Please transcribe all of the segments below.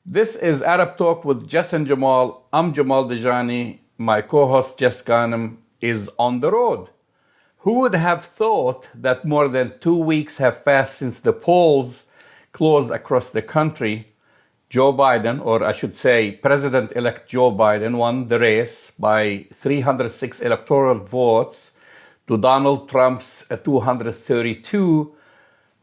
This is Arab Talk with Jess and Jamal. I'm Jamal Dejani. My co-host Jess Ghanem is on the road. Who would have thought that more than 2 weeks have passed since the polls closed across the country? Joe Biden, or I should say President-elect Joe Biden, won the race by 306 electoral votes to Donald Trump's 232.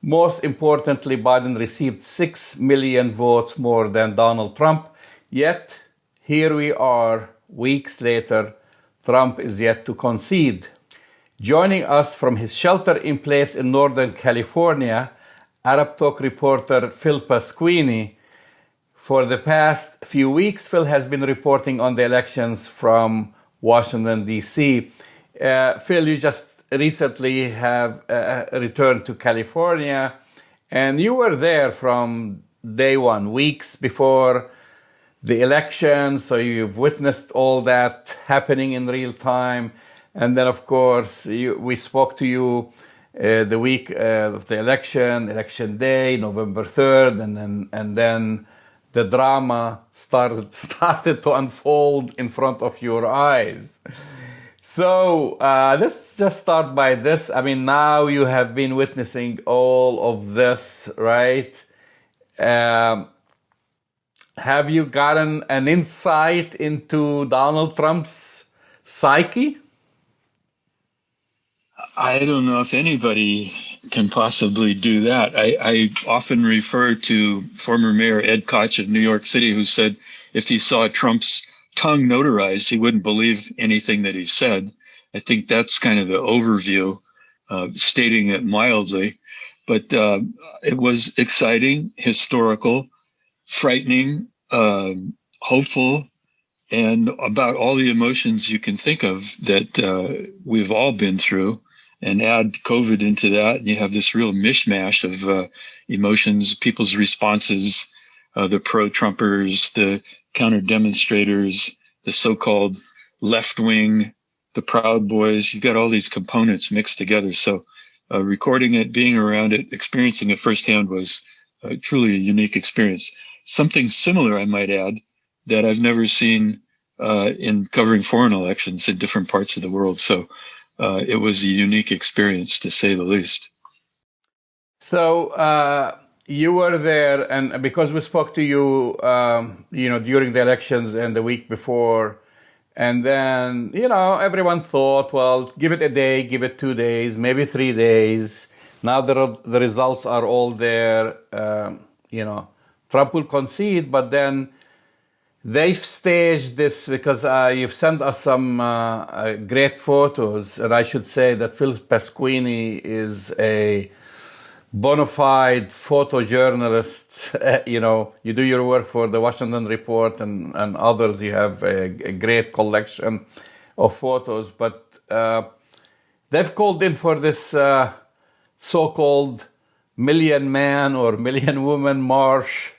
Most importantly, Biden received 6 million votes more than Donald Trump. Yet, here we are, weeks later, Trump is yet to concede. Joining us from his shelter in place in Northern California, Arab Talk reporter Phil Pasquini. For the past few weeks, Phil has been reporting on the elections from Washington, D.C. Phil, you just recently have returned to California, and you were there from day one, weeks before the election, so you've witnessed all that happening in real time. And then, of course, we spoke to you the week of the election day, November 3rd, and then the drama started to unfold in front of your eyes. So let's just start by this. I mean, now you have been witnessing all of this, right? Have you gotten an insight into Donald Trump's psyche? I don't know if anybody can possibly do that. I often refer to former Mayor Ed Koch of New York City, who said if he saw Trump's tongue notarized, he wouldn't believe anything that he said. I think that's kind of the overview, stating it mildly. But it was exciting, historical, frightening, hopeful, and about all the emotions you can think of that we've all been through. And add COVID into that, and you have this real mishmash of emotions, people's responses, the pro-Trumpers, the counter-demonstrators, the so-called left wing, the Proud Boys. You've got all these components mixed together. So recording it, being around it, experiencing it firsthand was truly a unique experience. Something similar, I might add, that I've never seen in covering foreign elections in different parts of the world. So it was a unique experience, to say the least. So you were there, and because we spoke to you, during the elections and the week before, and then, everyone thought, well, give it a day, give it 2 days, maybe 3 days. Now the results are all there. Trump will concede, but then they've staged this because you've sent us some great photos, and I should say that Phil Pasquini is a bona fide photojournalist. You do your work for the Washington Report and others. You have a great collection of photos, but they've called in for this so-called Million Man or Million Woman March.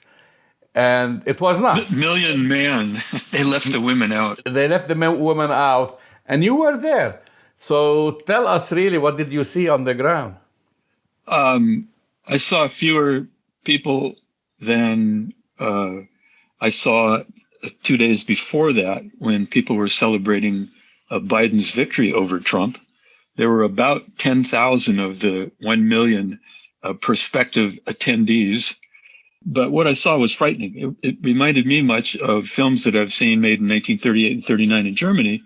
And it was not. Million Man. They left the women out. They left the women out. And you were there. So tell us really, what did you see on the ground? I saw fewer people than I saw 2 days before that, when people were celebrating Biden's victory over Trump. There were about 10,000 of the 1 million prospective attendees. But what I saw was frightening. It reminded me much of films that I've seen made in 1938 and 39 in Germany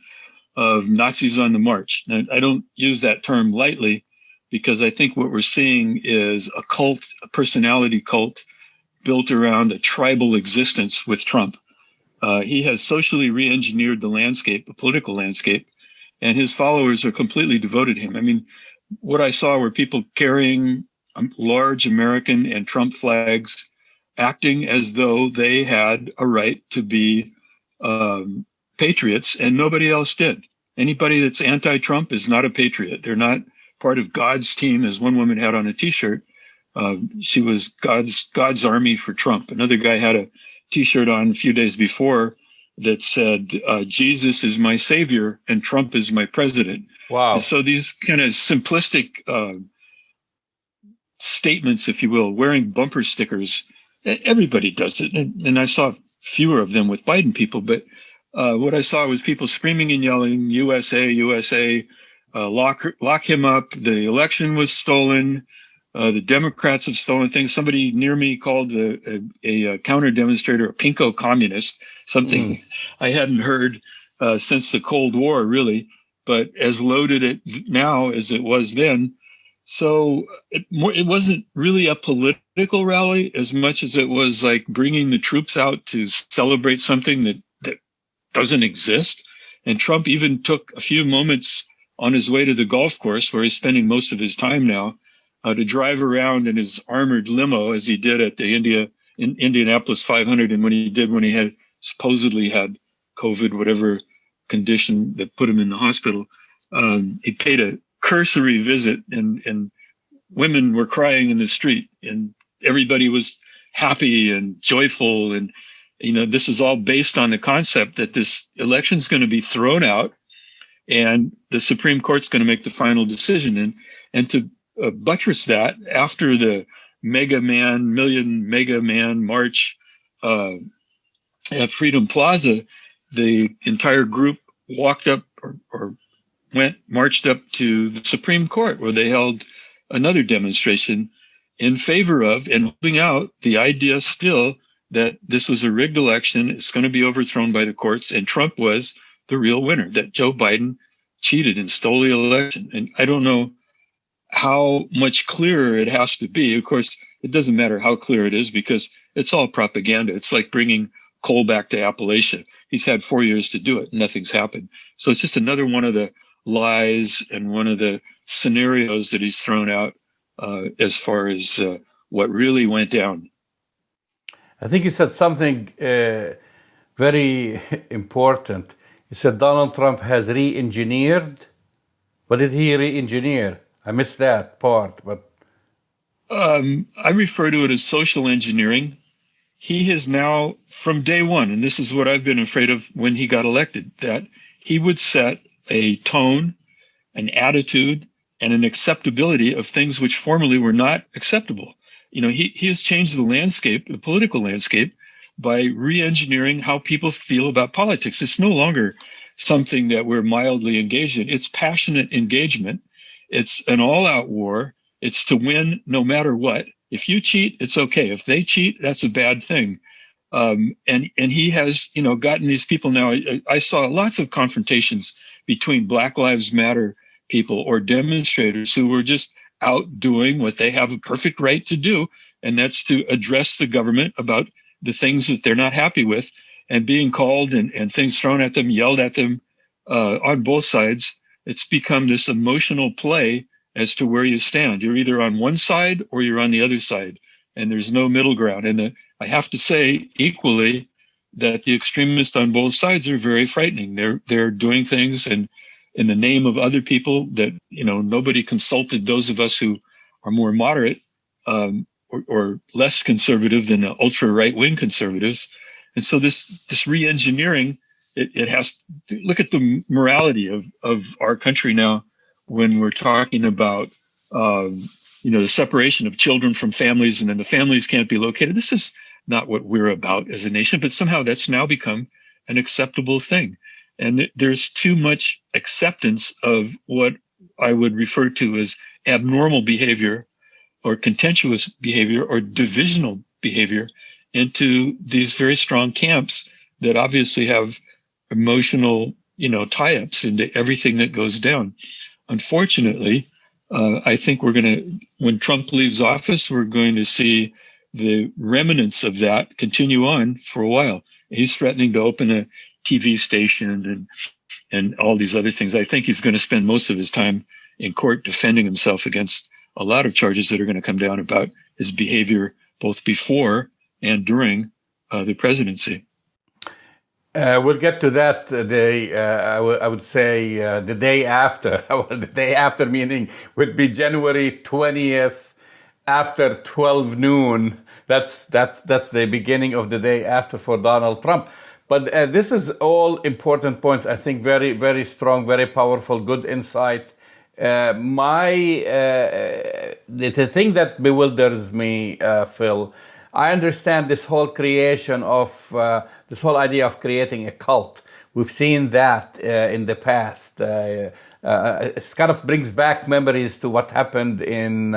of Nazis on the march. Now, I don't use that term lightly, because I think what we're seeing is a cult, a personality cult built around a tribal existence with Trump. He has socially re-engineered the landscape, the political landscape, and his followers are completely devoted to him. I mean, what I saw were people carrying large American and Trump flags, acting as though they had a right to be patriots, and nobody else did. Anybody that's anti-Trump is not a patriot. They're not part of God's team, as one woman had on a T-shirt. She was God's army for Trump. Another guy had a T-shirt on a few days before that said, Jesus is my savior and Trump is my president. Wow. And so these kind of simplistic statements, if you will, wearing bumper stickers, everybody does it. And I saw fewer of them with Biden people, but what I saw was people screaming and yelling, USA, USA, lock him up. The election was stolen. The Democrats have stolen things. Somebody near me called a counter demonstrator a pinko communist, something I hadn't heard since the Cold War, really, but as loaded it now as it was then. So it wasn't really a political rally as much as it was like bringing the troops out to celebrate something that doesn't exist. And Trump even took a few moments on his way to the golf course, where he's spending most of his time now, to drive around in his armored limo, as he did at the Indianapolis 500, and when he had supposedly had COVID, whatever condition that put him in the hospital. He paid a cursory visit, and women were crying in the street, and everybody was happy and joyful. And this is all based on the concept that this election is going to be thrown out, and the Supreme Court's going to make the final decision. And to buttress that, after the Million Mega Man March at Freedom Plaza, the entire group walked up or marched up to the Supreme Court, where they held another demonstration in favor of and holding out the idea still that this was a rigged election. It's going to be overthrown by the courts, and Trump was the real winner, that Joe Biden cheated and stole the election. And I don't know how much clearer it has to be. Of course, it doesn't matter how clear it is, because it's all propaganda. It's like bringing coal back to Appalachia. He's had 4 years to do it. Nothing's happened. So it's just another one of the lies and one of the scenarios that he's thrown out as far as what really went down. I think you said something very important. You said Donald Trump has re-engineered. What did he re-engineer? I missed that part, but I refer to it as social engineering. He has now, from day one, and this is what I've been afraid of when he got elected, that he would set a tone, an attitude, and an acceptability of things which formerly were not acceptable. He has changed the landscape, the political landscape, by re-engineering how people feel about politics. It's no longer something that we're mildly engaged in. It's passionate engagement. It's an all-out war. It's to win no matter what. If you cheat, it's okay. If they cheat, that's a bad thing. And he has, gotten these people now. I saw lots of confrontations between Black Lives Matter people or demonstrators who were just out doing what they have a perfect right to do, and that's to address the government about the things that they're not happy with, and being called and things thrown at them, yelled at them on both sides. It's become this emotional play as to where you stand. You're either on one side or you're on the other side, and there's no middle ground. And I have to say equally that the extremists on both sides are very frightening. They're doing things in the name of other people that nobody consulted those of us who are more moderate or less conservative than the ultra right wing conservatives. And so this re-engineering, it has to look at the morality of our country now when we're talking about the separation of children from families, and then the families can't be located. This is not what we're about as a nation, but somehow that's now become an acceptable thing. And there's too much acceptance of what I would refer to as abnormal behavior or contentious behavior or divisional behavior into these very strong camps that obviously have emotional, tie-ups into everything that goes down. Unfortunately, I think when Trump leaves office, we're going to see the remnants of that continue on for a while. He's threatening to open a TV station and all these other things. I think he's going to spend most of his time in court defending himself against a lot of charges that are going to come down about his behavior both before and during the presidency. We'll get to that day. I would say the day after. The day after meaning would be January 20th after 12 noon. That's the beginning of the day after for Donald Trump. But this is all important points. I think very, very strong, very powerful, good insight. The thing that bewilders me, Phil, I understand this whole creation of this whole idea of creating a cult. We've seen that in the past. It kind of brings back memories to what happened in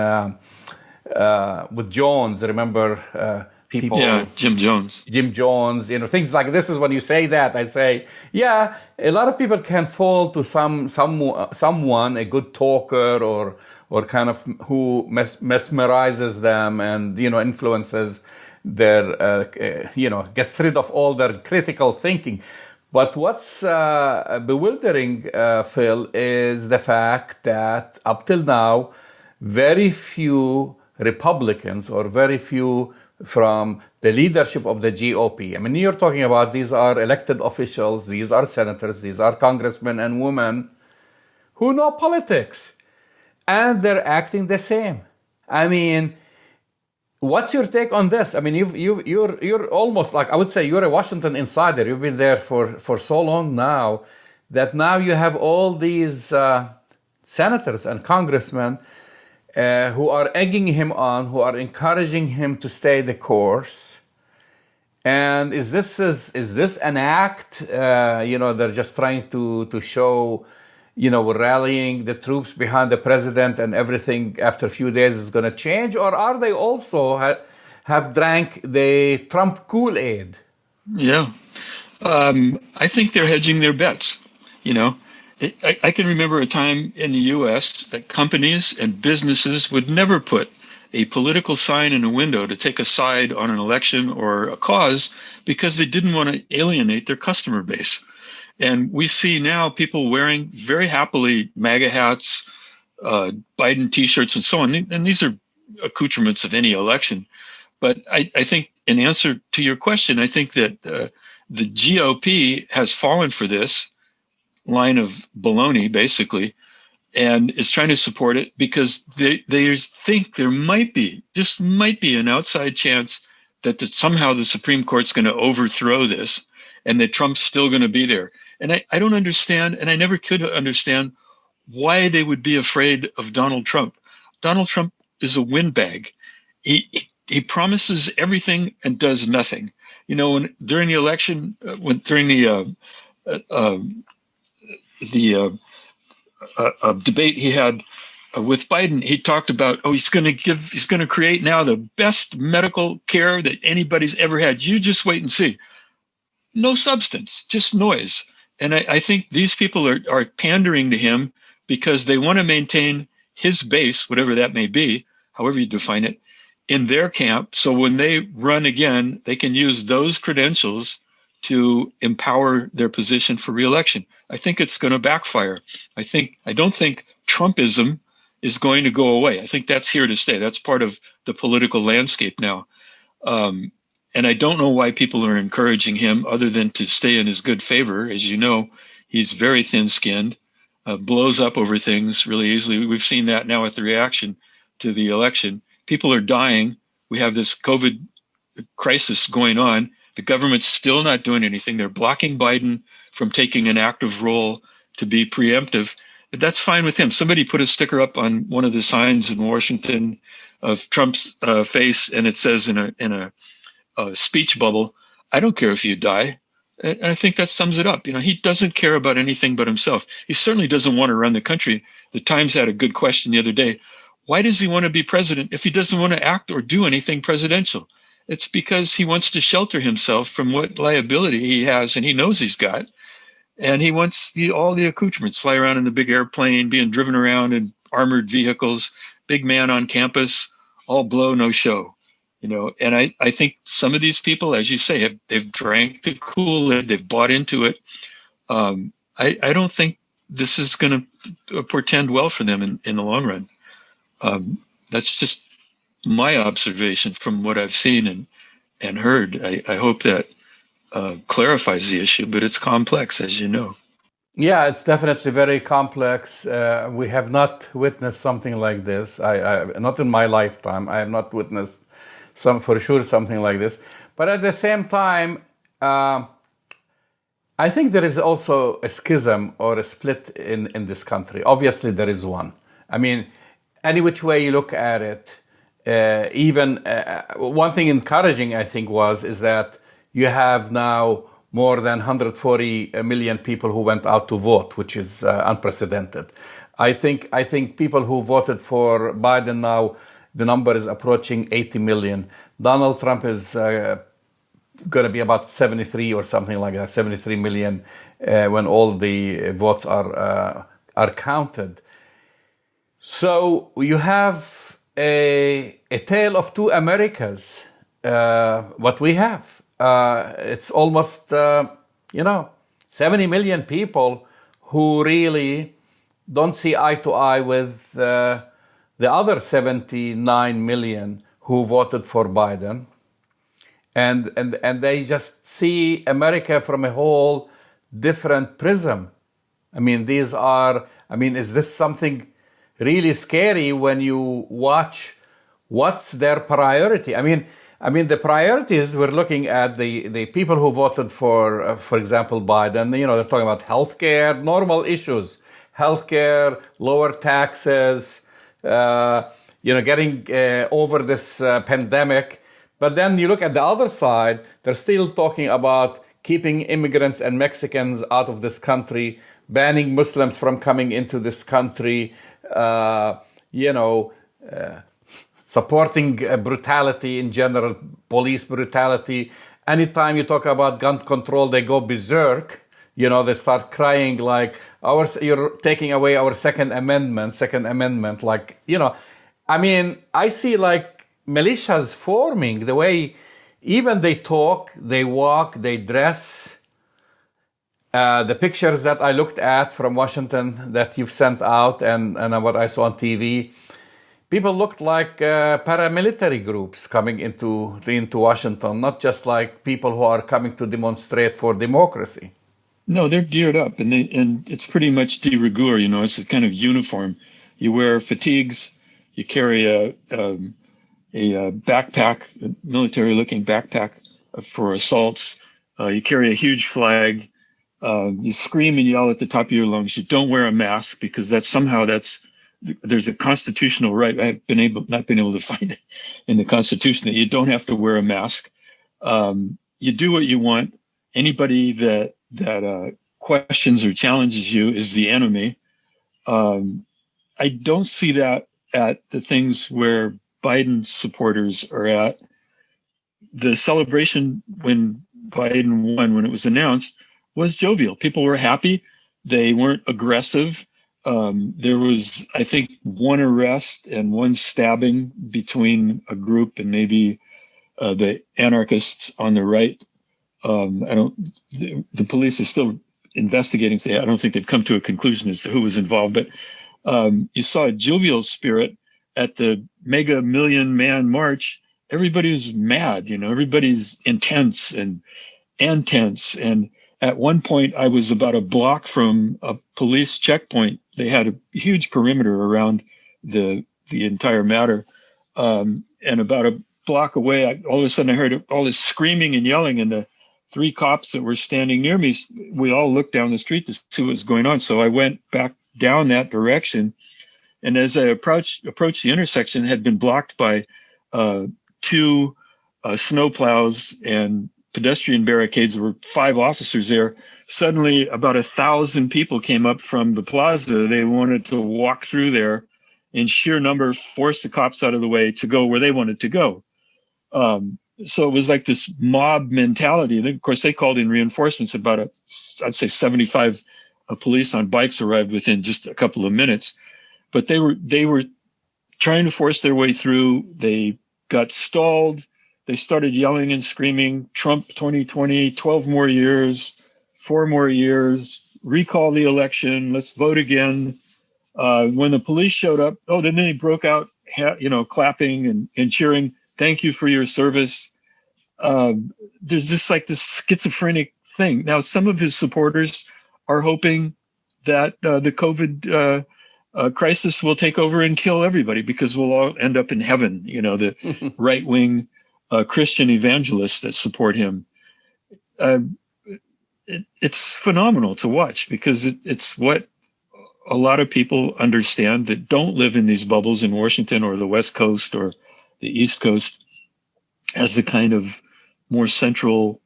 with Jones. Remember people? Yeah, Jim Jones. Jim Jones, things like this. Is when you say that, I say, yeah, a lot of people can fall to someone, a good talker or kind of who mesmerizes them and influences their gets rid of all their critical thinking. But what's bewildering, Phil, is the fact that up till now, very few Republicans or very few from the leadership of the GOP. I mean, you're talking about these are elected officials, these are senators, these are congressmen and women who know politics, and they're acting the same. I mean, what's your take on this? I mean, you're almost like, I would say you're a Washington insider. You've been there for so long now that now you have all these senators and congressmen who are egging him on, who are encouraging him to stay the course. And is this an act? They're just trying to show, we're rallying the troops behind the president and everything after a few days is going to change? Or are they also have drank the Trump Kool-Aid? Yeah. I think they're hedging their bets, I can remember a time in the U.S. that companies and businesses would never put a political sign in a window to take a side on an election or a cause because they didn't want to alienate their customer base. And we see now people wearing very happily MAGA hats, Biden T-shirts, and so on. And these are accoutrements of any election. But I think in answer to your question, I think that the GOP has fallen for this line of baloney, basically, and is trying to support it because they think there might be an outside chance that somehow the Supreme Court's going to overthrow this and that Trump's still going to be there. And I don't understand, and I never could understand why they would be afraid of Donald Trump. Donald Trump is a windbag. He promises everything and does nothing. During the election, during the debate he had with Biden, he talked about, he's going to create now the best medical care that anybody's ever had. You just wait and see. No substance, just noise. And I think these people are pandering to him because they want to maintain his base, whatever that may be, however you define it, in their camp. So when they run again, they can use those credentials to empower their position for re-election. I think it's going to backfire. I don't think Trumpism is going to go away. I think that's here to stay. That's part of the political landscape now. And I don't know why people are encouraging him other than to stay in his good favor. As you know, he's very thin-skinned, blows up over things really easily. We've seen that now with the reaction to the election. People are dying. We have this COVID crisis going on. The government's still not doing anything. They're blocking Biden from taking an active role to be preemptive. But that's fine with him. Somebody put a sticker up on one of the signs in Washington of Trump's face, and it says in a speech bubble, "I don't care if you die." And I think that sums it up. He doesn't care about anything but himself. He certainly doesn't want to run the country. The Times had a good question the other day. Why does he want to be president if he doesn't want to act or do anything presidential? It's because he wants to shelter himself from what liability he has and he knows he's got. And he wants all the accoutrements, fly around in the big airplane, being driven around in armored vehicles, big man on campus, all blow, no show. And I think some of these people, as you say, they've drank the Kool-Aid, they've bought into it. I don't think this is going to portend well for them in the long run. That's just my observation from what I've seen and heard. I hope that clarifies the issue, but it's complex, as you know. Yeah, it's definitely very complex. We have not witnessed something like this. I not in my lifetime. I have not witnessed something like this. But at the same time, I think there is also a schism or a split in this country. Obviously, there is one. I mean, any which way you look at it, even one thing encouraging, I think, is that you have now more than 140 million people who went out to vote, which is unprecedented. I think people who voted for Biden now, the number is approaching 80 million. Donald Trump is going to be about 73 or something like that, 73 million when all the votes are counted. So you have a tale of two Americas. What we have, it's almost 70 million people who really don't see eye to eye with the other 79 million who voted for Biden, and they just see America from a whole different prism. I mean, is this something really scary when you watch what's their priority? I mean, the priorities, we're looking at the people who voted for example, Biden, they're talking about healthcare, normal issues, healthcare, lower taxes, getting over this pandemic. But then you look at the other side, they're still talking about keeping immigrants and Mexicans out of this country, banning Muslims from coming into this country, supporting brutality in general, police brutality. Anytime you talk about gun control, they go berserk. They start crying like, you're taking away our Second Amendment. Like, I see like militias forming the way even they talk, they walk, they dress. The pictures that I looked at from Washington that you've sent out and what I saw on TV, people looked like paramilitary groups coming into Washington, not just like people who are coming to demonstrate for democracy. No, they're geared up, and it's pretty much de rigueur. It's a kind of uniform. You wear fatigues, you carry a backpack, a military-looking backpack for assaults. You carry a huge flag. You scream and yell at the top of your lungs. You don't wear a mask because there's a constitutional right. I've not been able to find it in the Constitution that you don't have to wear a mask. You do what you want. Anybody that questions or challenges you is the enemy. I don't see that at the things where Biden's supporters are at. The celebration when Biden won, when it was announced, was jovial. People were happy. They weren't aggressive. There was, I think, one arrest and one stabbing between a group and maybe the anarchists on the right. The police are still investigating. So I don't think they've come to a conclusion as to who was involved. But you saw a jovial spirit at the mega million man march. Everybody was mad. Everybody's intense and tense. And at one point, I was about a block from a police checkpoint. They had a huge perimeter around the entire matter. And about a block away, all of a sudden I heard all this screaming and yelling, and the three cops that were standing near me, we all looked down the street to see what was going on. So I went back down that direction. And as I approached the intersection, it had been blocked by two snowplows and pedestrian barricades. There were 5 officers there. Suddenly, about 1,000 people came up from the plaza. They wanted to walk through there. In sheer number, force the cops out of the way to go where they wanted to go. So it was like this mob mentality. And then, of course, they called in reinforcements. About I'd say 75 police on bikes arrived within just a couple of minutes. But they were trying to force their way through. They got stalled. They started yelling and screaming, Trump 2020, 12 more years, 4 more years, recall the election, let's vote again. When the police showed up, then they broke out, clapping and cheering. Thank you for your service. There's this schizophrenic thing. Now, some of his supporters are hoping that the COVID crisis will take over and kill everybody because we'll all end up in heaven. The right-wing Christian evangelists that support him. It's phenomenal to watch because it's what a lot of people understand that don't live in these bubbles in Washington or the West Coast or the East Coast as the kind of more central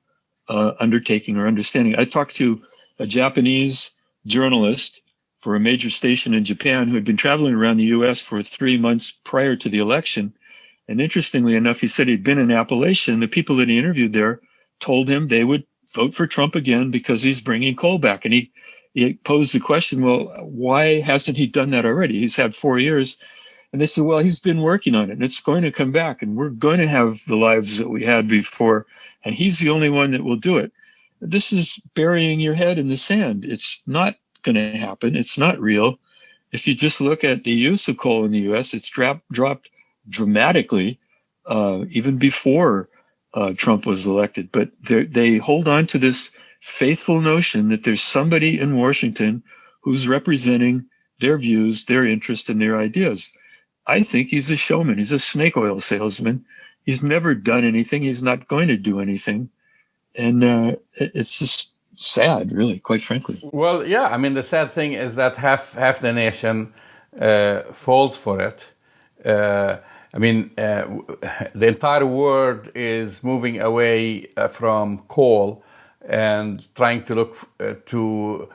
undertaking or understanding. I talked to a Japanese journalist for a major station in Japan who had been traveling around the U.S. for 3 months prior to the election. And interestingly enough, he said he'd been in Appalachia, and the people that he interviewed there told him they would vote for Trump again because he's bringing coal back. And he posed the question, well, why hasn't he done that already? He's had 4 years. And they said, well, he's been working on it, and it's going to come back, and we're going to have the lives that we had before, and he's the only one that will do it. This is burying your head in the sand. It's not going to happen. It's not real. If you just look at the use of coal in the U.S., it's dropped dramatically, even before Trump was elected. But they hold on to this faithful notion that there's somebody in Washington who's representing their views, their interests, and their ideas. I think he's a showman. He's a snake oil salesman. He's never done anything. He's not going to do anything. And it's just sad, really, quite frankly. Well, yeah. I mean, the sad thing is that half the nation falls for it. The entire world is moving away from coal and trying to look to,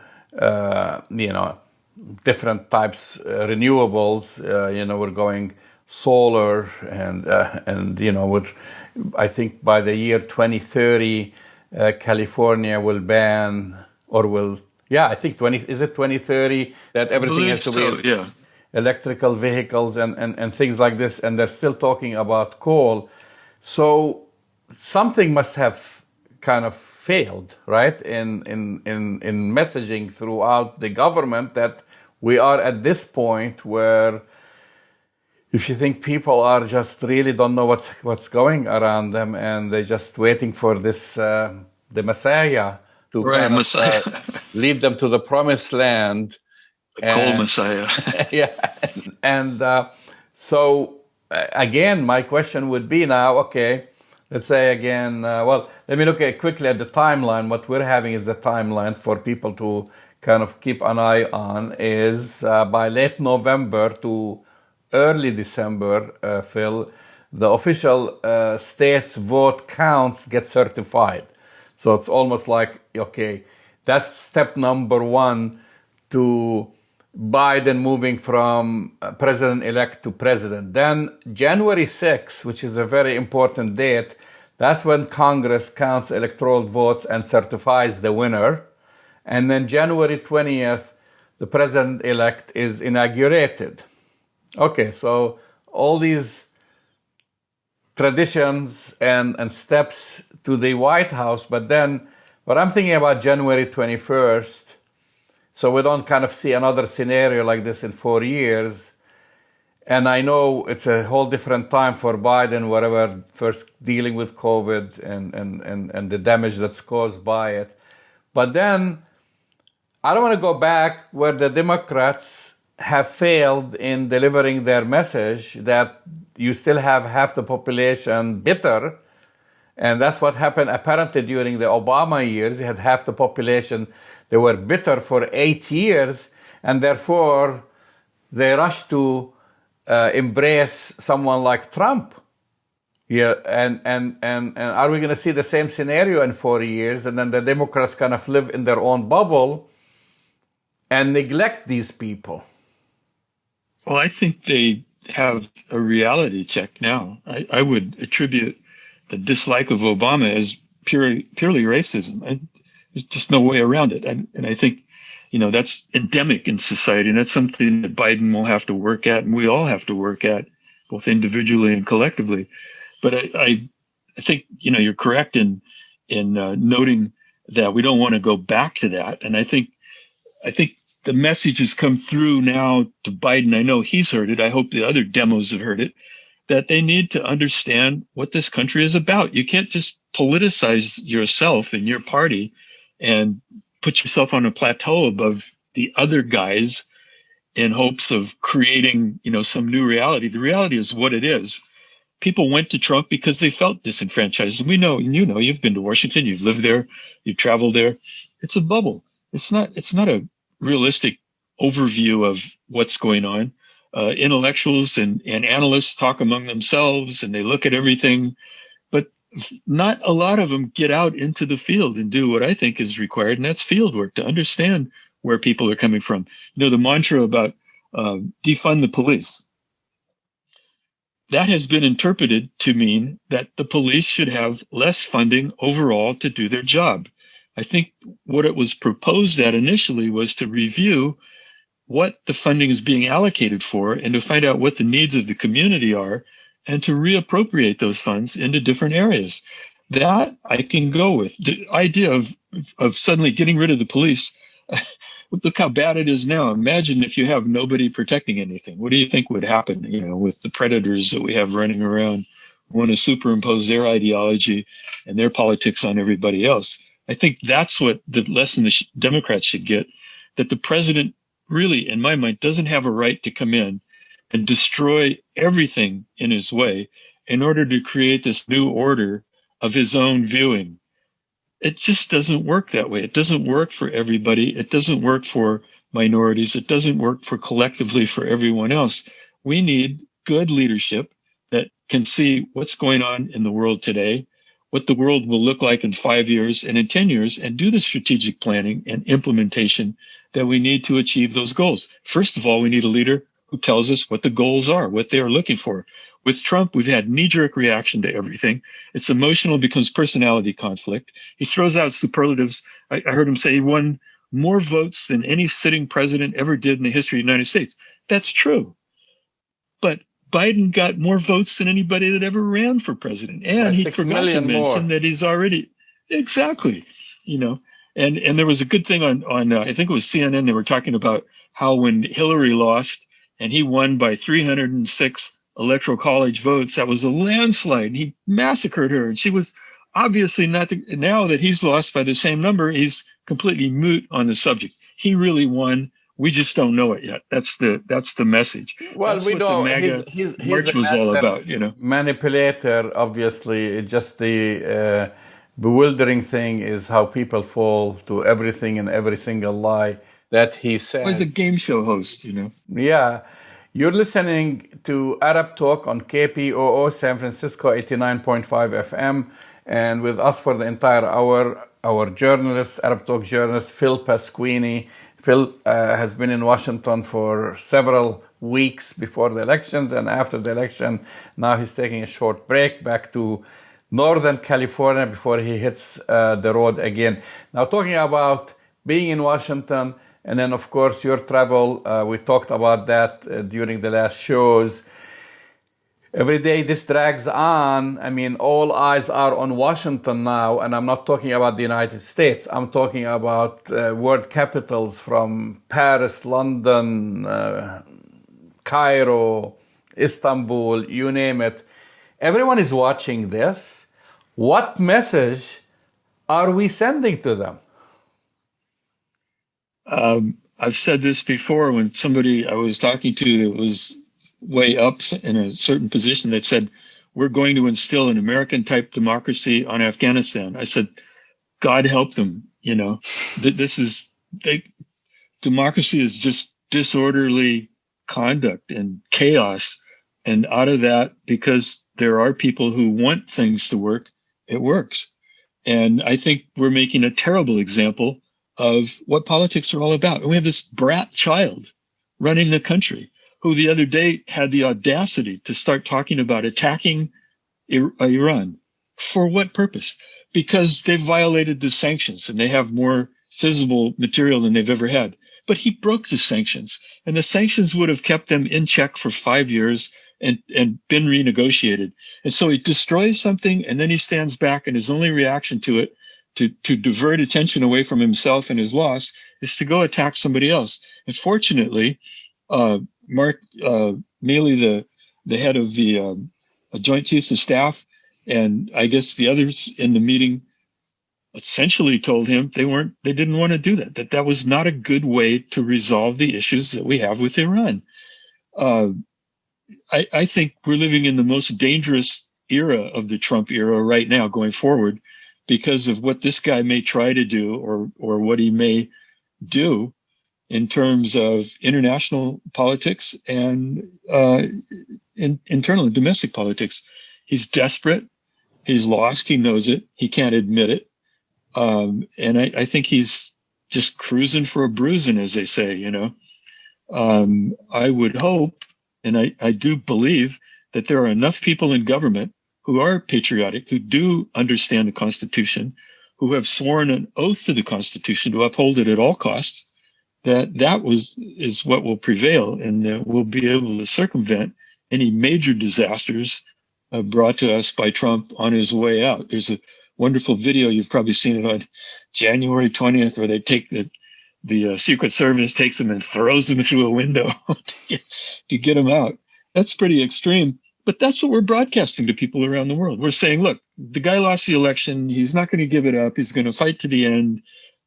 different types, renewables. We're going solar and I think by the year 2030, California will ban I think 2030 that everything has to be electrical vehicles and things like this, and they're still talking about coal. So something must have kind of failed, right, in messaging throughout the government that we are at this point where if you think people are just really don't know what's going around them and they're just waiting for this the Messiah to lead them to the promised land. Coal Messiah. Yeah. And so, again, my question would be now, okay, let's say again, let me look quickly at the timeline. What we're having is the timelines for people to kind of keep an eye on is by late November to early December, Phil, the official states vote counts get certified. So it's almost like, okay, that's step number one to Biden moving from president-elect to president. Then January 6th, which is a very important date, that's when Congress counts electoral votes and certifies the winner. And then January 20th, the president-elect is inaugurated. Okay, so all these traditions and steps to the White House, but then what I'm thinking about January 21st, so we don't kind of see another scenario like this in 4 years. And I know it's a whole different time for Biden, whatever, first dealing with COVID and the damage that's caused by it. But then I don't want to go back where the Democrats have failed in delivering their message that you still have half the population bitter. And that's what happened apparently during the Obama years. You had half the population, they were bitter for 8 years, and therefore they rushed to embrace someone like Trump. Yeah, and are we going to see the same scenario in 4 years? And then the Democrats kind of live in their own bubble and neglect these people? Well, I think they have a reality check now. I would attribute the dislike of Obama as purely racism. There's just no way around it. And I think, that's endemic in society. And that's something that Biden will have to work at, and we all have to work at, both individually and collectively. But I think, you're correct in noting that we don't want to go back to that. And I think the message has come through now to Biden. I know he's heard it. I hope the other demos have heard it, that they need to understand what this country is about. You can't just politicize yourself and your party and put yourself on a plateau above the other guys in hopes of creating, some new reality. The reality is what it is. People went to Trump because they felt disenfranchised. We know, you've been to Washington, you've lived there, you've traveled there. It's a bubble. It's not a realistic overview of what's going on. intellectuals and analysts talk among themselves and they look at everything, but not a lot of them get out into the field and do what I think is required, and that's field work to understand where people are coming from. The mantra about defund the police, that has been interpreted to mean that the police should have less funding overall to do their job. I think what it was proposed at initially was to review what the funding is being allocated for and to find out what the needs of the community are and to reappropriate those funds into different areas. That I can go with. The idea of suddenly getting rid of the police, look how bad it is now. Imagine if you have nobody protecting anything. What do you think would happen, with the predators that we have running around who want to superimpose their ideology and their politics on everybody else? I think that's what the lesson the Democrats should get, that the president really, in my mind, doesn't have a right to come in and destroy everything in his way in order to create this new order of his own viewing. It just doesn't work that way. It doesn't work for everybody. It doesn't work for minorities. It doesn't work for collectively for everyone else. We need good leadership that can see what's going on in the world today, what the world will look like in 5 years and in 10 years, and do the strategic planning and implementation that we need to achieve those goals. First of all, we need a leader who tells us what the goals are, what they are looking for. With Trump, we've had knee-jerk reaction to everything. It's emotional, becomes personality conflict. He throws out superlatives. I heard him say he won more votes than any sitting president ever did in the history of the United States. That's true. But Biden got more votes than anybody that ever ran for president. And he forgot to mention that he's already, exactly, and there was a good thing on I think it was CNN. They were talking about how when Hillary lost and he won by 306 Electoral College votes, that was a landslide. He massacred her, and she was obviously not. Now that he's lost by the same number, he's completely moot on the subject. He really won. We just don't know it yet. That's the message. Well, that's we what know the MAGA he's March was all about. Manipulator. Obviously, just the bewildering thing is how people fall to everything and every single lie that he said. He's a game show host, Yeah. You're listening to Arab Talk on KPOO San Francisco 89.5 FM. And with us for the entire hour, our journalist, Arab Talk journalist, Phil Pasquini. Phil has been in Washington for several weeks before the elections and after the election. Now he's taking a short break back to Northern California before he hits the road again. Now, talking about being in Washington, and then, of course, your travel, we talked about that during the last shows. Every day this drags on. I mean, all eyes are on Washington now, and I'm not talking about the United States. I'm talking about world capitals from Paris, London, Cairo, Istanbul, you name it. Everyone is watching this. What message are we sending to them? I've said this before when somebody I was talking to that was way up in a certain position that said, we're going to instill an American-type democracy on Afghanistan. I said, God help them, democracy is just disorderly conduct and chaos. And out of that, because there are people who want things to work, it works. And I think we're making a terrible example of what politics are all about. And we have this brat child running the country who the other day had the audacity to start talking about attacking Iran. For what purpose? Because they've violated the sanctions and they have more visible material than they've ever had. But he broke the sanctions, and the sanctions would have kept them in check for 5 years and been renegotiated. And so he destroys something, and then he stands back, and his only reaction to it, to divert attention away from himself and his loss, is to go attack somebody else. And fortunately, Mark Neely, the head of the Joint Chiefs of Staff, and I guess the others in the meeting, essentially told him they didn't want to do that was not a good way to resolve the issues that we have with Iran. I think we're living in the most dangerous era of the Trump era right now going forward, because of what this guy may try to do or what he may do. in terms of international politics and internal and domestic politics. He's desperate. He's lost. He knows it. He can't admit it. And I think he's just cruising for a bruising, as they say, I would hope, and I do believe, that there are enough people in government who are patriotic, who do understand the Constitution, who have sworn an oath to the Constitution to uphold it at all costs, is what will prevail, and that we'll be able to circumvent any major disasters brought to us by Trump on his way out. There's a wonderful video, you've probably seen it, on January 20th, where they take the Secret Service takes them and throws them through a window to get them out. That's pretty extreme, but that's what we're broadcasting to people around the world. We're saying, look, the guy lost the election. He's not going to give it up. He's going to fight to the end.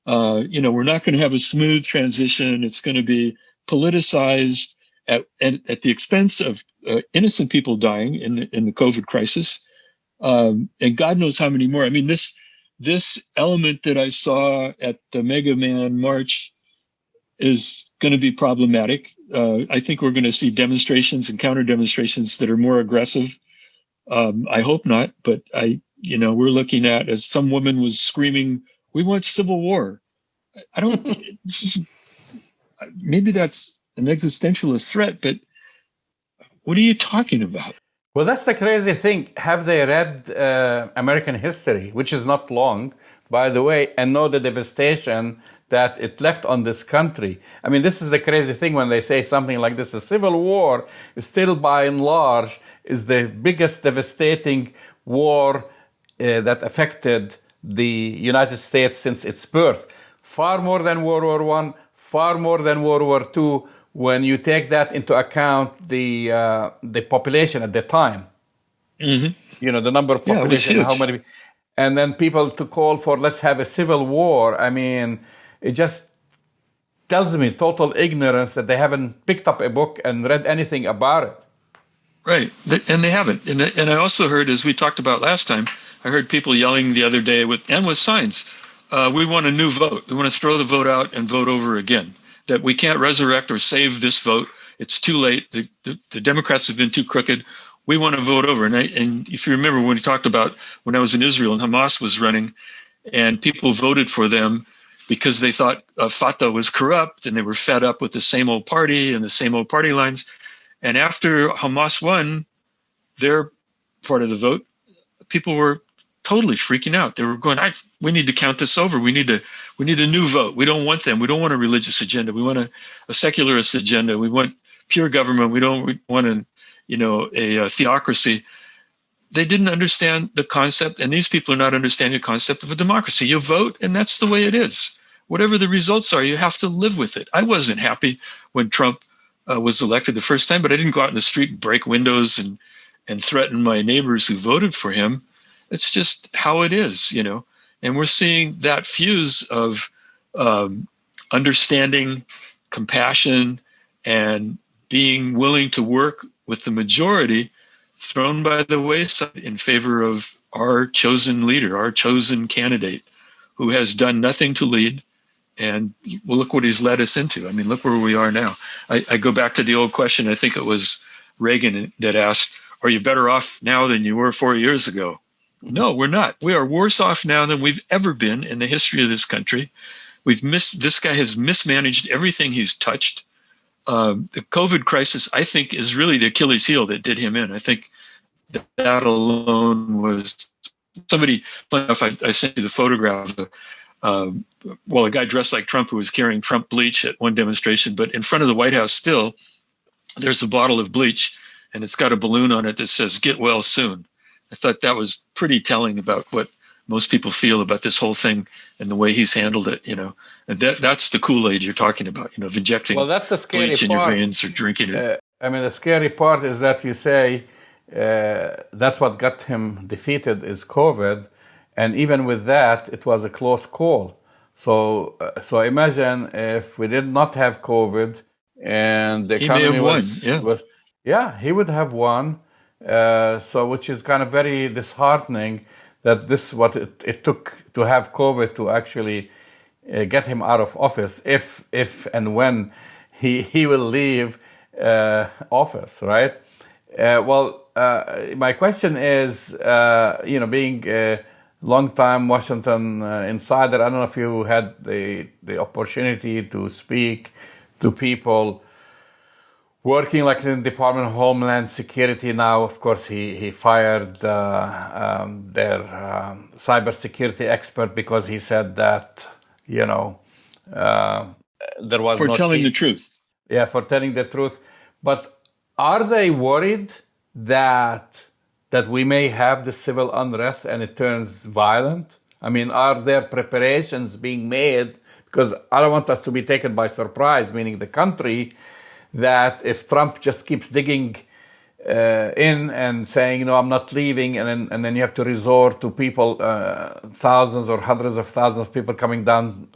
We're not going to have a smooth transition. It's going to be politicized at the expense of innocent people dying in the COVID crisis. And God knows how many more. I mean, this element that I saw at the Mega Man March is going to be problematic. I think we're going to see demonstrations and counter demonstrations that are more aggressive. I hope not, but we're looking at, as some woman was screaming, "We want civil war." I don't. Maybe that's an existentialist threat, but what are you talking about? Well, that's the crazy thing. Have they read American history, which is not long, by the way, and know the devastation that it left on this country? I mean, this is the crazy thing when they say something like this. A civil war is still, by and large, is the biggest devastating war that affected the United States since its birth. Far more than World War I, far more than World War II, when you take that into account, the population at the time. Mm-hmm. The number of population, how many, and then people to call for, let's have a civil war. I mean, it just tells me total ignorance that they haven't picked up a book and read anything about it. Right, and they haven't. And I also heard, as we talked about last time, I heard people yelling the other day with signs, we want a new vote. We want to throw the vote out and vote over again. That we can't resurrect or save this vote. It's too late. The Democrats have been too crooked. We want to vote over. And if you remember when we talked about when I was in Israel and Hamas was running, and people voted for them because they thought Fatah was corrupt and they were fed up with the same old party and the same old party lines. And after Hamas won their part of the vote, people were totally freaking out. They were going, we need to count this over. We need a new vote. We don't want them. We don't want a religious agenda. We want a secularist agenda. We want pure government. We don't want a theocracy. They didn't understand the concept, and these people are not understanding the concept of a democracy. You vote, and that's the way it is. Whatever the results are, you have to live with it. I wasn't happy when Trump was elected the first time, but I didn't go out in the street and break windows and threaten my neighbors who voted for him. It's just how it is, and we're seeing that fuse of understanding, compassion, and being willing to work with the majority thrown by the wayside in favor of our chosen leader, our chosen candidate, who has done nothing to lead. And well, look what he's led us into. I mean, look where we are now. I go back to the old question. I think it was Reagan that asked, are you better off now than you were 4 years ago? No, we're not. We are worse off now than we've ever been in the history of this country. This guy has mismanaged everything he's touched. The COVID crisis, I think, is really the Achilles heel that did him in. I think that alone was somebody. I sent you the photograph of a guy dressed like Trump who was carrying Trump bleach at one demonstration, but in front of the White House still, there's a bottle of bleach, and it's got a balloon on it that says, "Get well soon." I thought that was pretty telling about what most people feel about this whole thing and the way he's handled it, And that's the Kool-Aid you're talking about, of injecting that's the scary bleach in your veins or drinking it. The scary part is that you say that's what got him defeated is COVID. And even with that, it was a close call. So imagine if we did not have COVID and the economy he may have won. He would have won. Which is kind of very disheartening that this what it took to have COVID to actually get him out of office if and when he will leave office, right? My question is, being a long-time Washington insider, I don't know if you had the opportunity to speak to people working like in the Department of Homeland Security now. Of course, he fired their cybersecurity expert because he said that, there was for telling the truth. Yeah, for telling the truth. But are they worried that we may have the civil unrest and it turns violent? I mean, are there preparations being made? Because I don't want us to be taken by surprise, meaning the country, that if Trump just keeps digging in and saying, no, I'm not leaving, and then you have to resort to people, thousands or hundreds of thousands of people coming down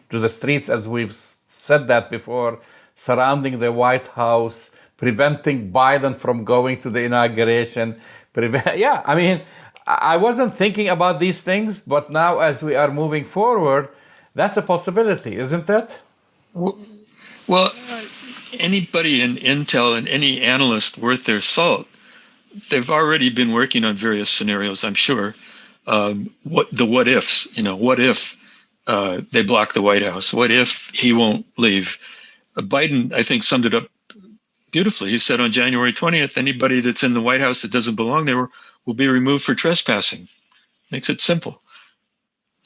to the streets, as we've said that before, surrounding the White House, preventing Biden from going to the inauguration. I wasn't thinking about these things, but now as we are moving forward, that's a possibility, isn't it? Well, anybody in Intel and any analyst worth their salt, they've already been working on various scenarios, I'm sure. What ifs, what if they block the White House? What if he won't leave? Biden, I think, summed it up beautifully. He said on January 20th, anybody that's in the White House that doesn't belong there will be removed for trespassing. Makes it simple.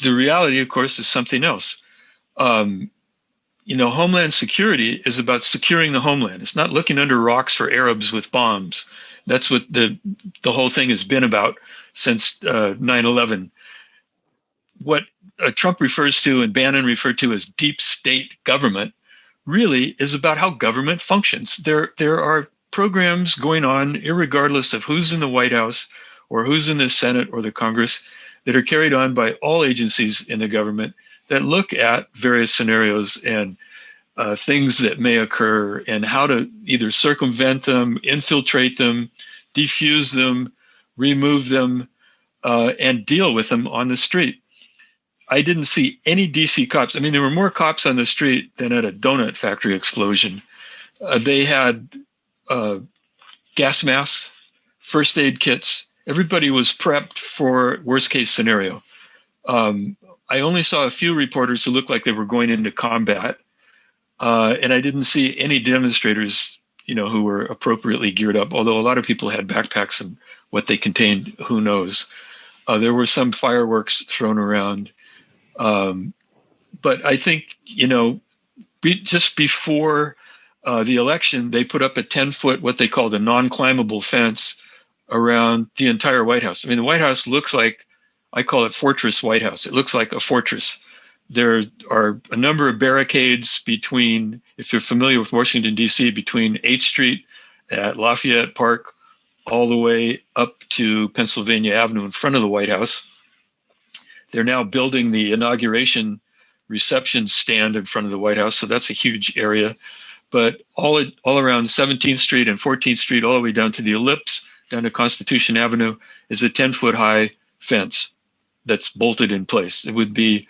The reality, of course, is something else. Homeland Security is about securing the homeland. It's not looking under rocks for Arabs with bombs. That's what the whole thing has been about since 9/11. What Trump refers to and Bannon referred to as deep state government really is about how government functions. There are programs going on, irregardless of who's in the White House or who's in the Senate or the Congress, that are carried on by all agencies in the government that look at various scenarios and things that may occur and how to either circumvent them, infiltrate them, defuse them, remove them, and deal with them on the street. I didn't see any DC cops. I mean, there were more cops on the street than at a donut factory explosion. They had gas masks, first aid kits. Everybody was prepped for worst case scenario. I only saw a few reporters who looked like they were going into combat. And I didn't see any demonstrators, who were appropriately geared up, although a lot of people had backpacks and what they contained, who knows. There were some fireworks thrown around. But I think, just before the election, they put up a 10-foot, what they called a non-climbable fence around the entire White House. I mean, the White House looks like, I call it Fortress White House. It looks like a fortress. There are a number of barricades between, if you're familiar with Washington, D.C., between 8th Street at Lafayette Park all the way up to Pennsylvania Avenue in front of the White House. They're now building the inauguration reception stand in front of the White House, so that's a huge area. But all around 17th Street and 14th Street, all the way down to the Ellipse, down to Constitution Avenue, is a 10-foot high fence that's bolted in place. It would be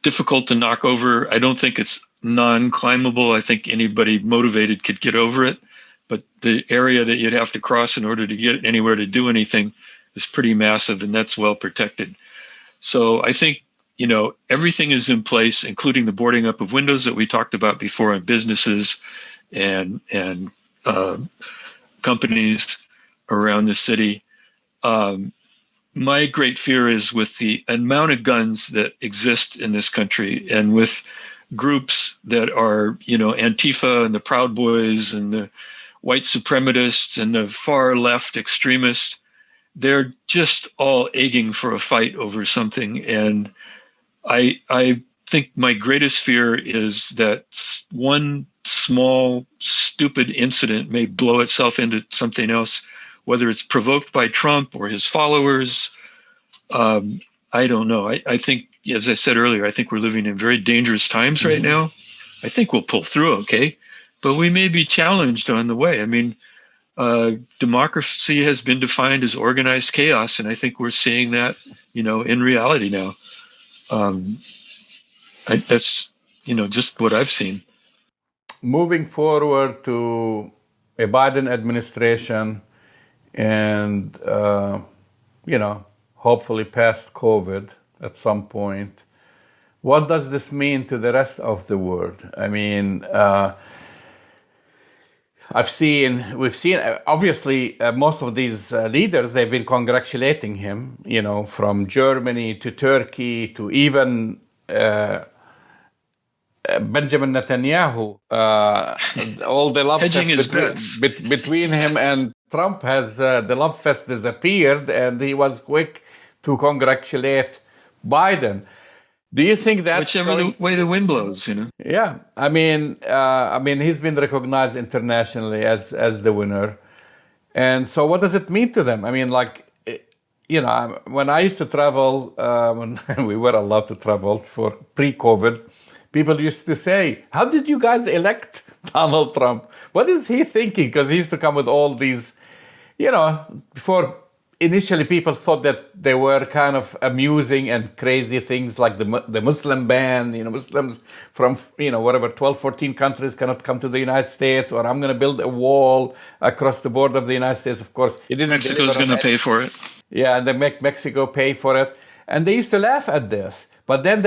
difficult to knock over. I don't think it's non-climbable. I think anybody motivated could get over it. But the area that you'd have to cross in order to get anywhere to do anything is pretty massive, and that's well protected. So I think, everything is in place, including the boarding up of windows that we talked about before in businesses and companies around the city. My great fear is with the amount of guns that exist in this country and with groups that are, Antifa and the Proud Boys and the white supremacists and the far left extremists, they're just all egging for a fight over something. And I think my greatest fear is that one small, stupid incident may blow itself into something else, whether it's provoked by Trump or his followers. I don't know. I think, as I said earlier, I think we're living in very dangerous times right now. I think we'll pull through okay, but we may be challenged on the way. I mean, democracy has been defined as organized chaos, and I think we're seeing that, in reality now. That's, just what I've seen. Moving forward to a Biden administration and, hopefully past COVID at some point, what does this mean to the rest of the world? I mean, we've seen, obviously, most of these leaders, they've been congratulating him, from Germany to Turkey to even Benjamin Netanyahu. All the love Hedging his fest bets. between him and Trump has, the love fest disappeared, and he was quick to congratulate Biden. Do you think that Whichever way the wind blows, Yeah, I mean, he's been recognized internationally as the winner, and so what does it mean to them? I mean, when I used to travel, when we were allowed to travel for pre-COVID, people used to say, "How did you guys elect Donald Trump? What is he thinking?" Because he used to come with all these, before. Initially, people thought that they were kind of amusing and crazy things like the Muslim ban, Muslims from, whatever, 12, 14 countries cannot come to the United States, or I'm going to build a wall across the border of the United States. Of course, Mexico's going to pay for it. Yeah, and they make Mexico pay for it. And they used to laugh at this. But then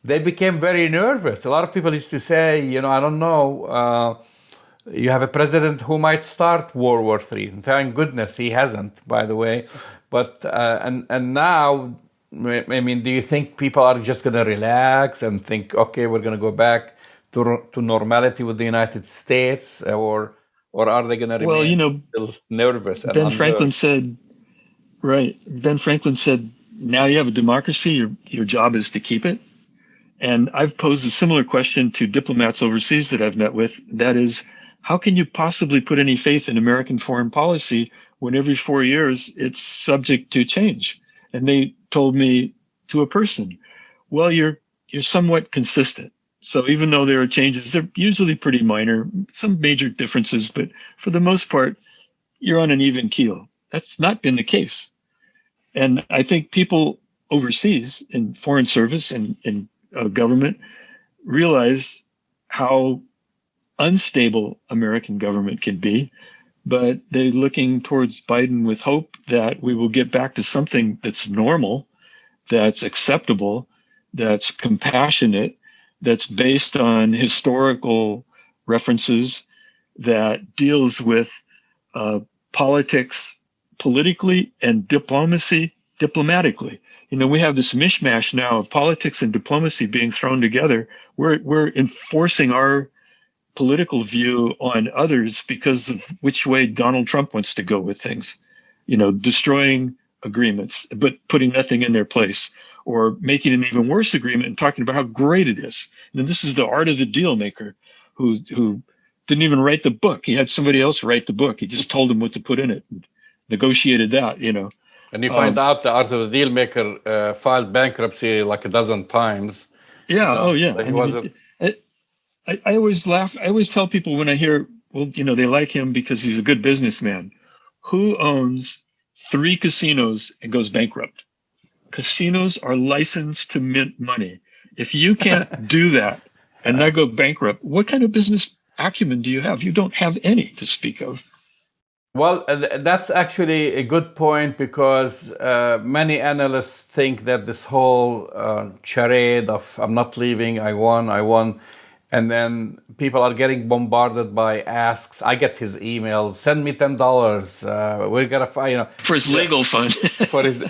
they became very nervous. A lot of people used to say, I don't know, you have a president who might start World War III. Thank goodness he hasn't, by the way. But and now, I mean, do you think people are just going to relax and think, okay, we're going to go back to normality with the United States, or are they going to remain still nervous? And Ben Franklin said, right. Ben Franklin said, now you have a democracy. Your job is to keep it. And I've posed a similar question to diplomats overseas that I've met with. That is, how can you possibly put any faith in American foreign policy when every 4 years it's subject to change? And they told me to a person, well, you're somewhat consistent. So even though there are changes, they're usually pretty minor, some major differences, but for the most part, you're on an even keel. That's not been the case. And I think people overseas in foreign service and in government realize how unstable American government can be, but they're looking towards Biden with hope that we will get back to something that's normal, that's acceptable, that's compassionate, that's based on historical references, that deals with politics politically and diplomacy diplomatically. We have this mishmash now of politics and diplomacy being thrown together. We're enforcing our political view on others because of which way Donald Trump wants to go with things, destroying agreements, but putting nothing in their place, or making an even worse agreement and talking about how great it is. And this is the art of the deal maker who didn't even write the book. He had somebody else write the book. He just told him what to put in it and negotiated that, And you find out the art of the deal maker filed bankruptcy like a dozen times. Yeah. Oh, yeah. I always laugh. I always tell people when I hear, well, they like him because he's a good businessman. Who owns 3 casinos and goes bankrupt? Casinos are licensed to mint money. If you can't do that and not go bankrupt, what kind of business acumen do you have? You don't have any to speak of. Well, that's actually a good point, because many analysts think that this whole charade of "I'm not leaving, I won," and then people are getting bombarded by asks. I get his email, send me $10. We're gonna find, for his legal fund. For his,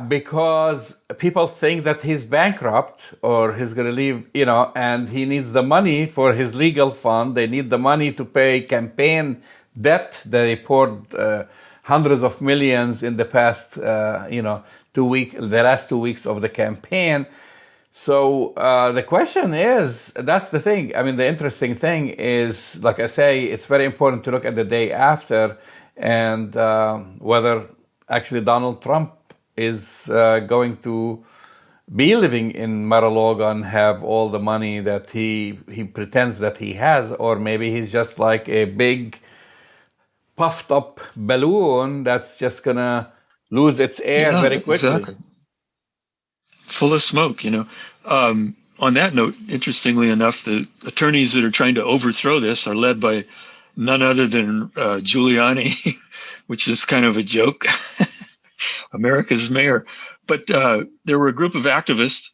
because people think that he's bankrupt or he's gonna leave, and he needs the money for his legal fund. They need the money to pay campaign debt. They poured hundreds of millions in the past, 2 weeks, the last 2 weeks of the campaign. So the question is, that's the thing. I mean, the interesting thing is, like I say, it's very important to look at the day after and whether actually Donald Trump is going to be living in Mar-a-Lago and have all the money that he pretends that he has, or maybe he's just like a big puffed up balloon that's just gonna lose its air very quickly. Exactly. full of smoke, On that note, interestingly enough, the attorneys that are trying to overthrow this are led by none other than Giuliani, which is kind of a joke. America's mayor. But there were a group of activists,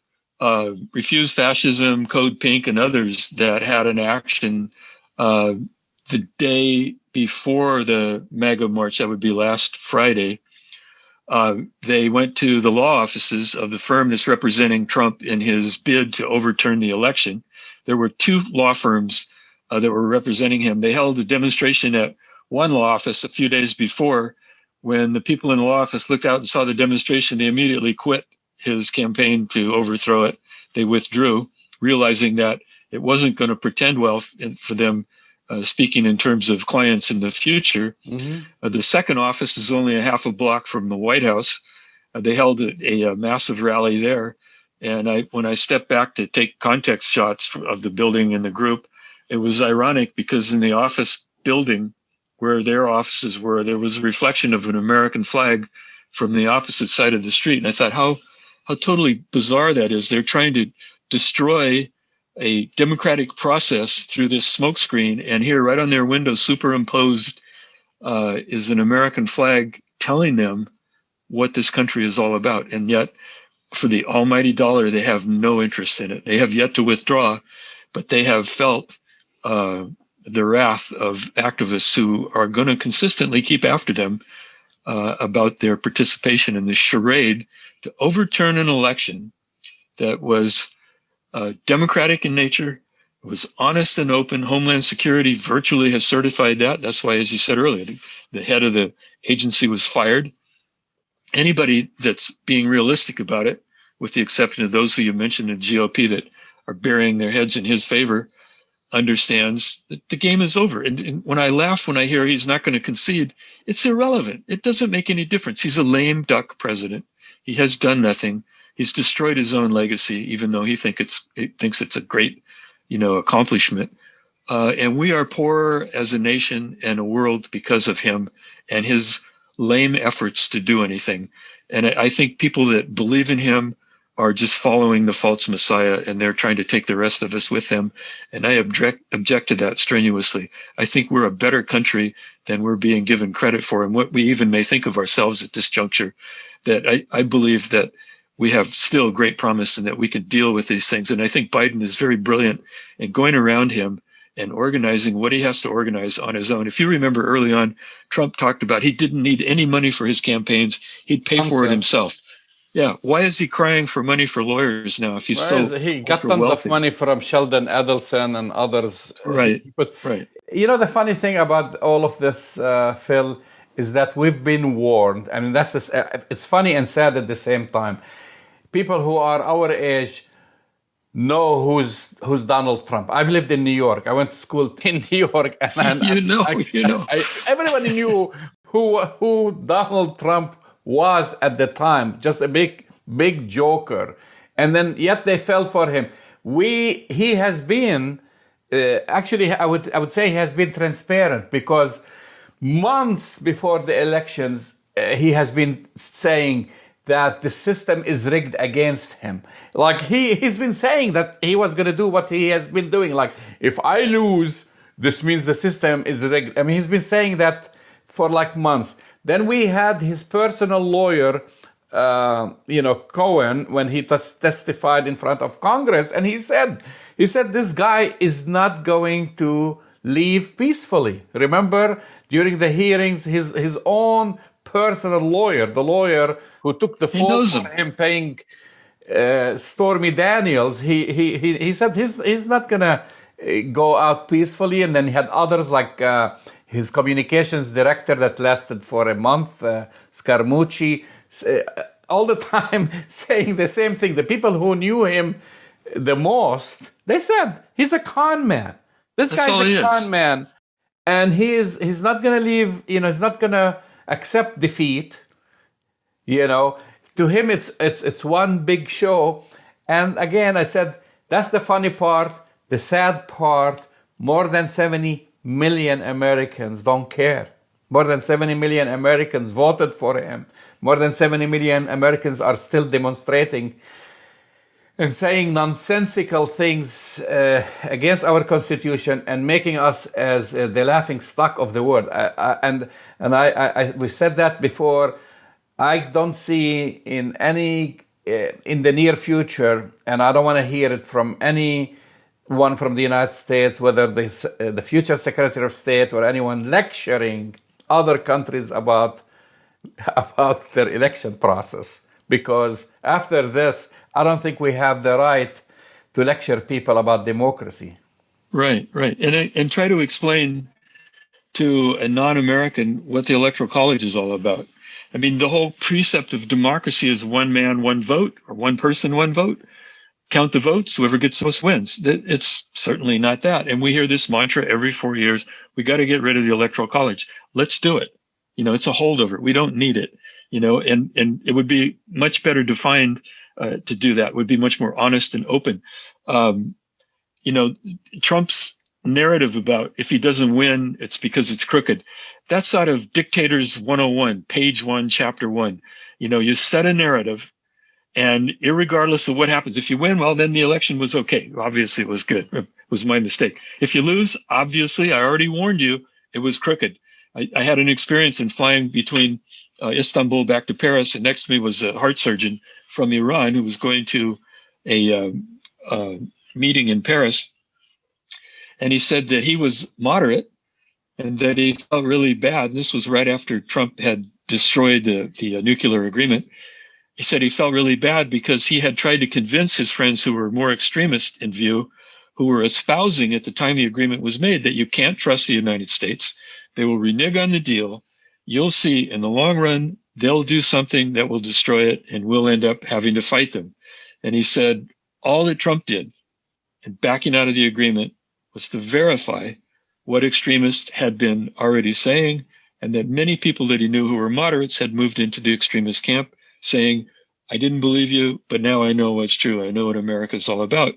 Refuse Fascism, Code Pink, and others that had an action the day before the MAGA march. That would be last Friday. They went to the law offices of the firm that's representing Trump in his bid to overturn the election. There were two law firms that were representing him. They held a demonstration at one law office a few days before. When the people in the law office looked out and saw the demonstration, they immediately quit his campaign to overthrow it. They withdrew, realizing that it wasn't going to pretend well for them, speaking in terms of clients in the future. Mm-hmm. The second office is only a half a block from the White House. They held a massive rally there. And when I stepped back to take context shots of the building and the group, it was ironic because in the office building where their offices were, there was a reflection of an American flag from the opposite side of the street. And I thought how totally bizarre that is. They're trying to destroy a democratic process through this smokescreen. And here, right on their window, superimposed is an American flag telling them what this country is all about. And yet, for the almighty dollar, they have no interest in it. They have yet to withdraw, but they have felt the wrath of activists who are going to consistently keep after them about their participation in this charade to overturn an election that was democratic in nature, was honest and open. Homeland Security virtually has certified that. That's why, as you said earlier, the head of the agency was fired. Anybody that's being realistic about it, with the exception of those who you mentioned in GOP that are burying their heads in his favor, understands that the game is over. And when I laugh when I hear he's not going to concede, it's irrelevant. It doesn't make any difference. He's a lame duck president. He has done nothing. He's destroyed his own legacy, even though he thinks it's a great, accomplishment. And we are poorer as a nation and a world because of him and his lame efforts to do anything. And I think people that believe in him are just following the false messiah, and they're trying to take the rest of us with them. And I object to that strenuously. I think we're a better country than we're being given credit for, and what we even may think of ourselves at this juncture. That I believe that we have still great promise and that we can deal with these things. And I think Biden is very brilliant in going around him and organizing what he has to organize on his own. If you remember early on, Trump talked about he didn't need any money for his campaigns. He'd pay for it himself. Yeah. Why is he crying for money for lawyers now if he's he got tons of money from Sheldon Adelson and others. Right. Right. The funny thing about all of this, Phil, is that we've been warned. I mean, it's funny and sad at the same time. People who are our age know who's Donald Trump. I've lived in New York. I went to school in New York, and everybody knew who Donald Trump was at the time. Just a big joker, and then yet they fell for him. He has been actually, I would say he has been transparent, because months before the elections he has been saying that the system is rigged against him. Like he's been saying that he was going to do what he has been doing. Like, if I lose, this means the system is rigged. I mean, he's been saying that for like months. Then we had his personal lawyer, Cohen, when he testified in front of Congress, and he said this guy is not going to leave peacefully. Remember, during the hearings, his own personal lawyer, the lawyer who took the fall for him paying Stormy Daniels, he said he's not gonna go out peacefully. And then he had others like his communications director that lasted for a month, Scaramucci, all the time saying the same thing. The people who knew him the most, they said he's a con man. This guy's a con man, and he's not gonna leave. He's not gonna accept defeat. To him it's one big show. And again, I said that's the funny part. The sad part: more than 70 million Americans don't care. More than 70 million Americans voted for him. More than 70 million Americans are still demonstrating. and saying nonsensical things against our constitution and making us as the laughing stock of the world. We said that before. I don't see in the near future, and I don't want to hear it from anyone from the United States, whether the future Secretary of State or anyone lecturing other countries about their election process. Because after this, I don't think we have the right to lecture people about democracy. Right. And try to explain to a non-American what the Electoral College is all about. I mean, the whole precept of democracy is one man, one vote, or one person, one vote. Count the votes, whoever gets the most wins. It's certainly not that. And we hear this mantra every 4 years. We got to get rid of the Electoral College. Let's do it. It's a holdover. We don't need it. And it would be much better defined to do that. It would be much more honest and open. Trump's narrative about if he doesn't win, it's because it's crooked. That's out of Dictators 101, page 1, chapter 1. You set a narrative, and irregardless of what happens, if you win, well, then the election was okay. Obviously, it was good. It was my mistake. If you lose, obviously, I already warned you, it was crooked. I had an experience in flying between Istanbul back to Paris, and next to me was a heart surgeon from Iran who was going to a meeting in Paris. And he said that he was moderate and that he felt really bad. This was right after Trump had destroyed the nuclear agreement. He said he felt really bad because he had tried to convince his friends who were more extremist in view, who were espousing at the time the agreement was made, that you can't trust the United States. They will renege on the deal. You'll see in the long run, they'll do something that will destroy it, and we'll end up having to fight them. And he said all that Trump did in backing out of the agreement was to verify what extremists had been already saying, and that many people that he knew who were moderates had moved into the extremist camp, saying, I didn't believe you, but now I know what's true. I know what America's all about.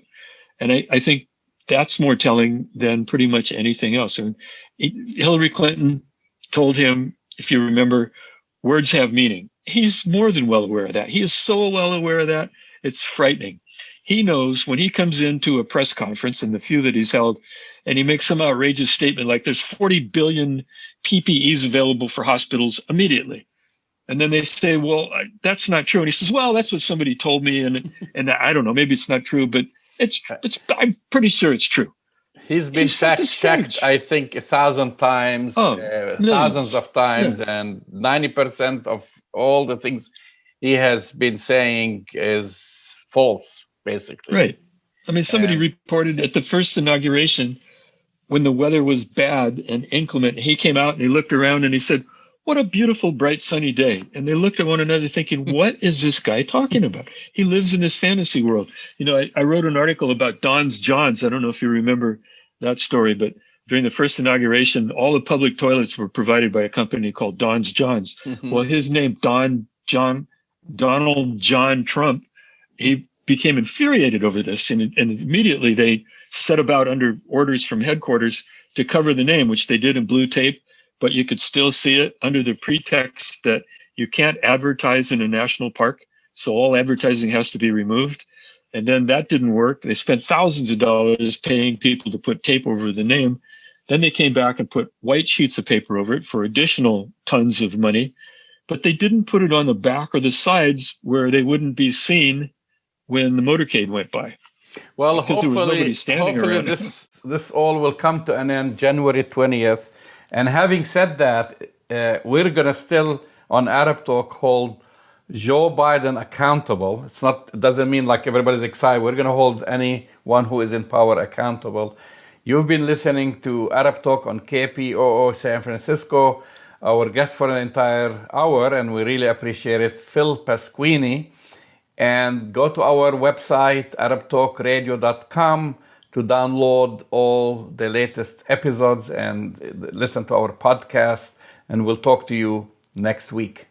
And I think that's more telling than pretty much anything else. And Hillary Clinton told him, if you remember, words have meaning. He's more than well aware of that. He is so well aware of that, it's frightening. He knows when he comes into a press conference, and the few that he's held, and he makes some outrageous statement like there's 40 billion PPEs available for hospitals immediately. And then they say, well, that's not true. And he says, well, that's what somebody told me. And I don't know, maybe it's not true, but I'm pretty sure it's true. He's been fact-checked, I think, 1,000 times, thousands of times, and 90% of all the things he has been saying is false, basically. Right. I mean, somebody reported at the first inauguration, when the weather was bad and inclement, he came out and he looked around and he said, what a beautiful, bright, sunny day. And they looked at one another thinking, what is this guy talking about? He lives in this fantasy world. I wrote an article about Don's Johns. I don't know if you remember that story, but during the first inauguration, all the public toilets were provided by a company called Don's Johns. Mm-hmm. Well, his name, Donald John Trump, he became infuriated over this. And immediately they set about under orders from headquarters to cover the name, which they did in blue tape. But you could still see it under the pretext that you can't advertise in a national park. So all advertising has to be removed. And then that didn't work. They spent thousands of dollars paying people to put tape over the name. Then they came back and put white sheets of paper over it for additional tons of money. But they didn't put it on the back or the sides where they wouldn't be seen when the motorcade went by. Well, because there was nobody standing around. This all will come to an end January 20th. And having said that, we're going to still, on Arab Talk, hold Joe Biden accountable. It doesn't mean like everybody's excited. We're going to hold anyone who is in power accountable. You've been listening to Arab Talk on KPOO San Francisco. Our guest for an entire hour, and we really appreciate it, Phil Pasquini. And go to our website, arabtalkradio.com, to download all the latest episodes and listen to our podcast. And we'll talk to you next week.